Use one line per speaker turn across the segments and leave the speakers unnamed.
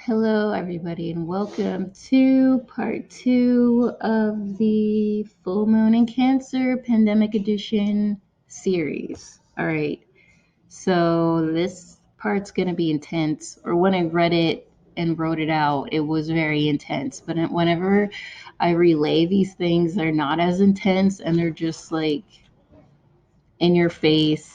Hello, everybody, and welcome to part 2 of the Full Moon in Cancer Pandemic Edition series. All right, so this part's going to be intense, or when I read it and wrote it out, it was very intense. But whenever I relay these things, they're not as intense and they're just like in your face.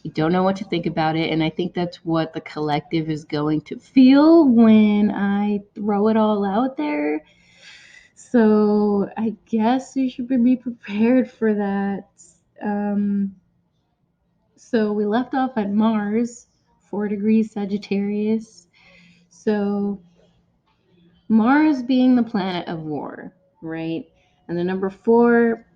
You don't know what to think about it. And I think that's what the collective is going to feel when I throw it all out there. So I guess you should be prepared for that. So we left off at Mars, 4 degrees Sagittarius. So Mars being the planet of war, right? And the number 4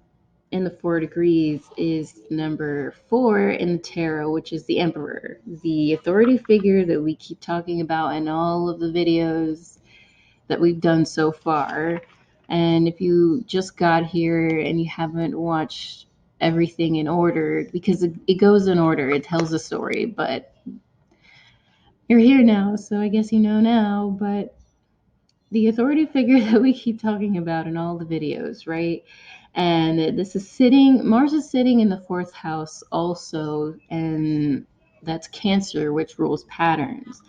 in the 4 degrees is number 4 in the tarot, which is the Emperor, the authority figure that we keep talking about in all of the videos that we've done so far. And if you just got here and you haven't watched everything in order, because it goes in order, it tells a story, but you're here now, so I guess you know now. But the authority figure that we keep talking about in all the videos, right? And Mars is sitting in the 4th house also, and that's Cancer, which rules patterns.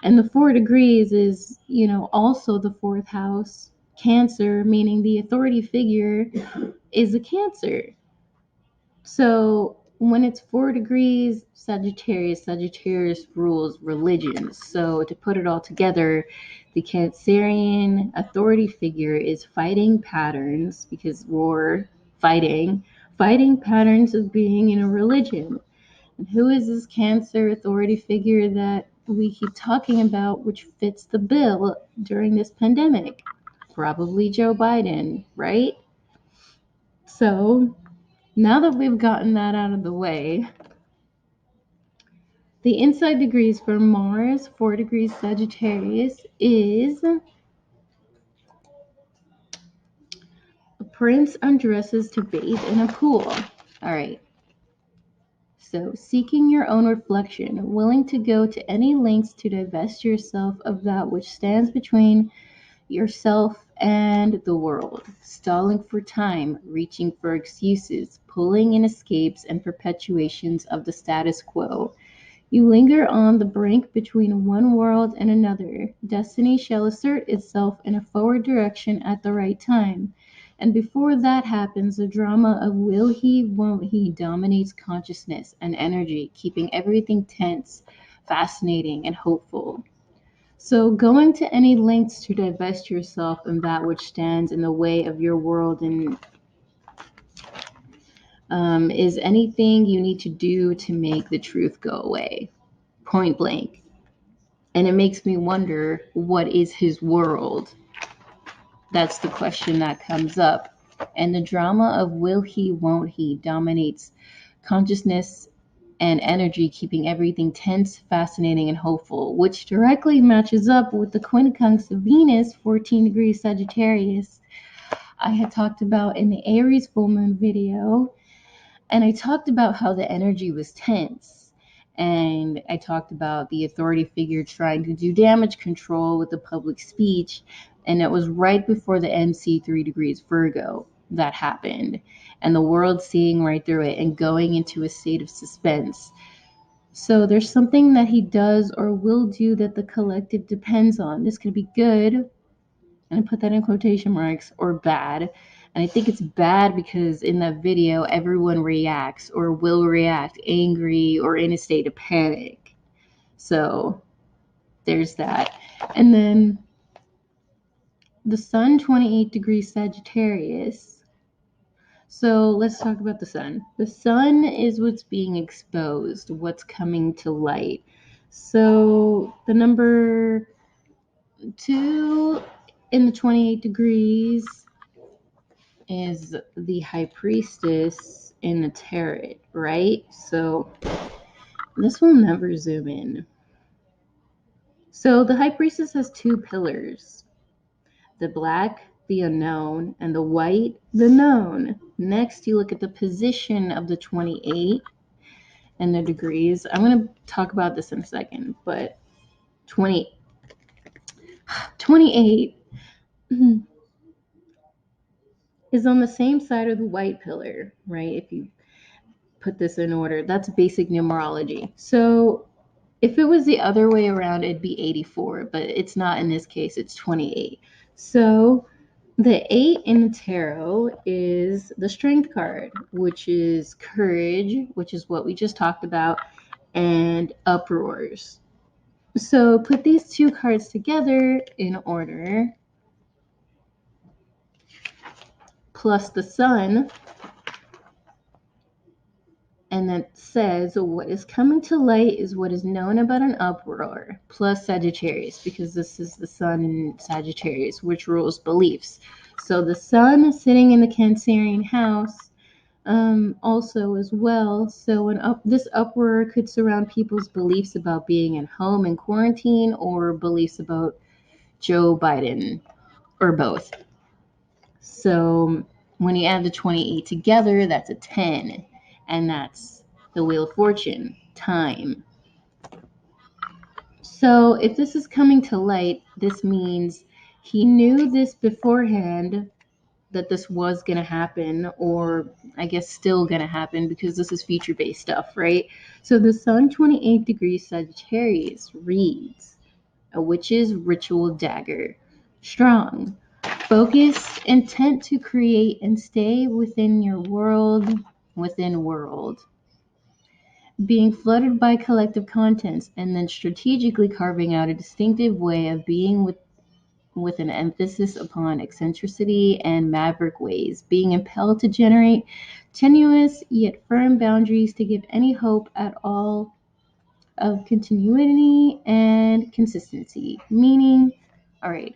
And the 4 degrees is, also the 4th house, Cancer, meaning the authority figure is a Cancer. So when it's 4 degrees Sagittarius rules religions. So to put it all together, the Cancerian authority figure is fighting patterns, because war, fighting patterns of being in a religion. And who is this Cancer authority figure that we keep talking about, which fits the bill during this pandemic? Probably Joe Biden, right? So now that we've gotten that out of the way, the inside degrees for Mars, 4 degrees Sagittarius, is a prince undresses to bathe in a pool. All right. So, seeking your own reflection, willing to go to any lengths to divest yourself of that which stands between yourself and the world, stalling for time, reaching for excuses, pulling in escapes and perpetuations of the status quo. You linger on the brink between one world and another. Destiny shall assert itself in a forward direction at the right time. And before that happens, the drama of will he, won't he dominates consciousness and energy, keeping everything tense, fascinating, and hopeful. So, going to any lengths to divest yourself of that which stands in the way of your world and is anything you need to do to make the truth go away, point blank. And it makes me wonder, what is his world? That's the question that comes up. And the drama of will he, won't he dominates consciousness and energy, keeping everything tense, fascinating, and hopeful, which directly matches up with the quincunx of Venus, 14 degrees Sagittarius, I had talked about in the Aries full moon video. And I talked about how the energy was tense. And I talked about the authority figure trying to do damage control with the public speech. And it was right before the MC 3 degrees Virgo that happened. And the world seeing right through it and going into a state of suspense. So there's something that he does or will do that the collective depends on. This could be good, and I put that in quotation marks, or bad. And I think it's bad because in that video, everyone reacts or will react angry or in a state of panic. So there's that. And then the sun, 28 degrees Sagittarius. So let's talk about the sun. The sun is what's being exposed, what's coming to light. So the number 2 in the 28 degrees is the high priestess in the tarot, right? So this will never zoom in. So the high priestess has 2 pillars, the black, the unknown, and the white, the known. Next, you look at the position of the 28 and the degrees. I'm going to talk about this in a second, but 28 is on the same side of the white pillar, right? If you put this in order, that's basic numerology. So if it was the other way around, it'd be 84, but it's not in this case, it's 28. So the 8 in the tarot is the strength card, which is courage, which is what we just talked about, and uproars. So put these two cards together in order, plus the sun, and that says what is coming to light is what is known about an uproar, plus Sagittarius, because this is the sun in Sagittarius, which rules beliefs. So the sun sitting in the Cancerian house also as well. So this uproar could surround people's beliefs about being at home in quarantine or beliefs about Joe Biden or both. So when you add the 28 together, that's a 10, and that's the Wheel of Fortune, time. So if this is coming to light, this means he knew this beforehand, that this was going to happen, or I guess still going to happen, because this is future-based stuff, right? So the Sun 28 degrees Sagittarius reads, a witch's ritual dagger, strong, focus, intent to create and stay within your world, within world, being flooded by collective contents, and then strategically carving out a distinctive way of being with an emphasis upon eccentricity and maverick ways, being impelled to generate tenuous yet firm boundaries to give any hope at all of continuity and consistency. Meaning, all right,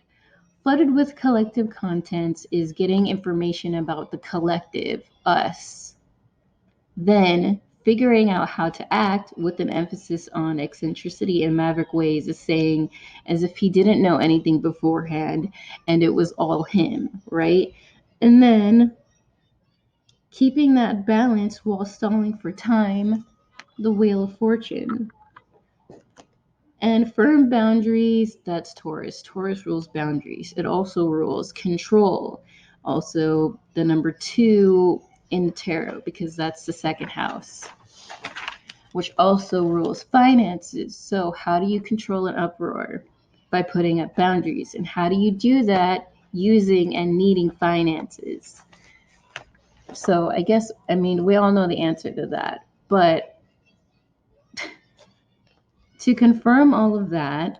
flooded with collective contents is getting information about the collective, us, then figuring out how to act with an emphasis on eccentricity and maverick ways is saying as if he didn't know anything beforehand and it was all him, right? And then keeping that balance while stalling for time, the Wheel of Fortune. And firm boundaries, that's Taurus. Taurus rules boundaries. It also rules control. Also, the number 2 in the tarot, because that's the second house, which also rules finances. So, how do you control an uproar? By putting up boundaries. And how do you do that? Using and needing finances. So, I mean, we all know the answer to that. But to confirm all of that,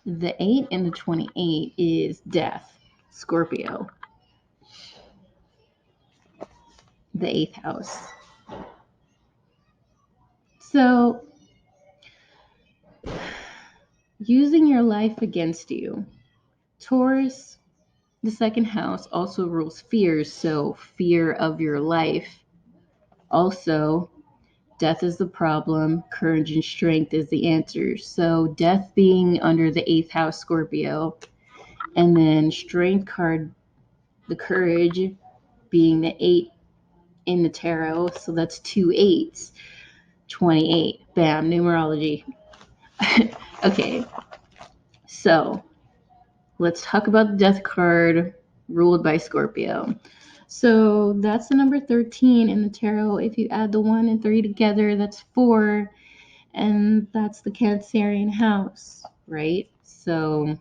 the 8 and the 28 is death, Scorpio, the 8th house. So, using your life against you. Taurus, the second house, also rules fears, so fear of your life. Also, death is the problem, courage and strength is the answer. So, death being under the 8th house, Scorpio, and then strength card, the courage, being the 8 in the tarot. So, that's 2 8s. 28. Bam, numerology. Okay, so let's talk about the death card ruled by Scorpio. So that's the number 13 in the tarot. If you add the 1 and 3 together, that's 4. And that's the Cancerian house, right? So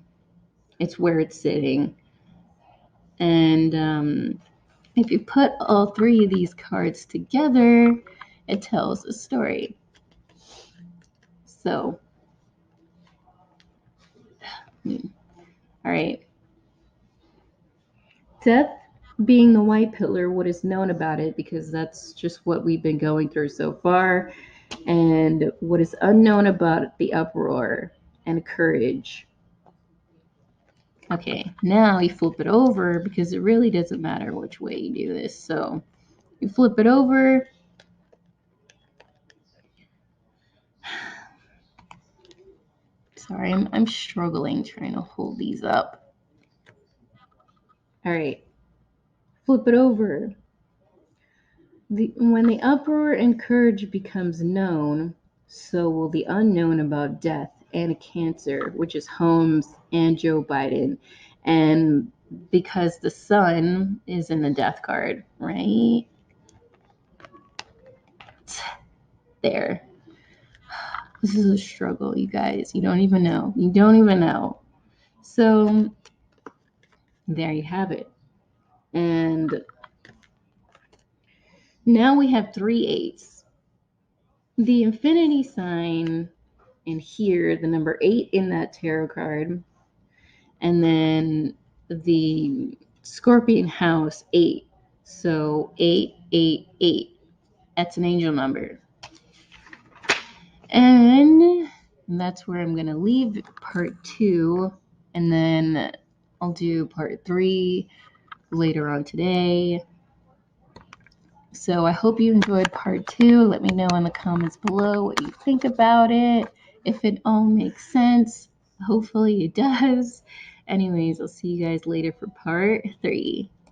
it's where it's sitting. And if you put all 3 of these cards together, it tells a story. So, all right. Death being the white pillar, what is known about it, because that's just what we've been going through so far, and what is unknown about the uproar and courage. Okay, now you flip it over, because it really doesn't matter which way you do this. So you flip it over. Sorry, I'm struggling trying to hold these up. All right, flip it over. When the uproar and courage becomes known, so will the unknown about death and a Cancer, which is Holmes and Joe Biden. And because the sun is in the death card, right? There. This is a struggle, you guys. You don't even know. You don't even know. So there you have it. And now we have 3 8s. The infinity sign, and here the number 8 in that tarot card, and then the Scorpion house 8. So 888. That's an angel number. And that's where I'm going to leave part 2. And then I'll do part 3 later on today. So I hope you enjoyed part 2. Let me know in the comments below what you think about it. If it all makes sense. Hopefully it does. Anyways, I'll see you guys later for part 3.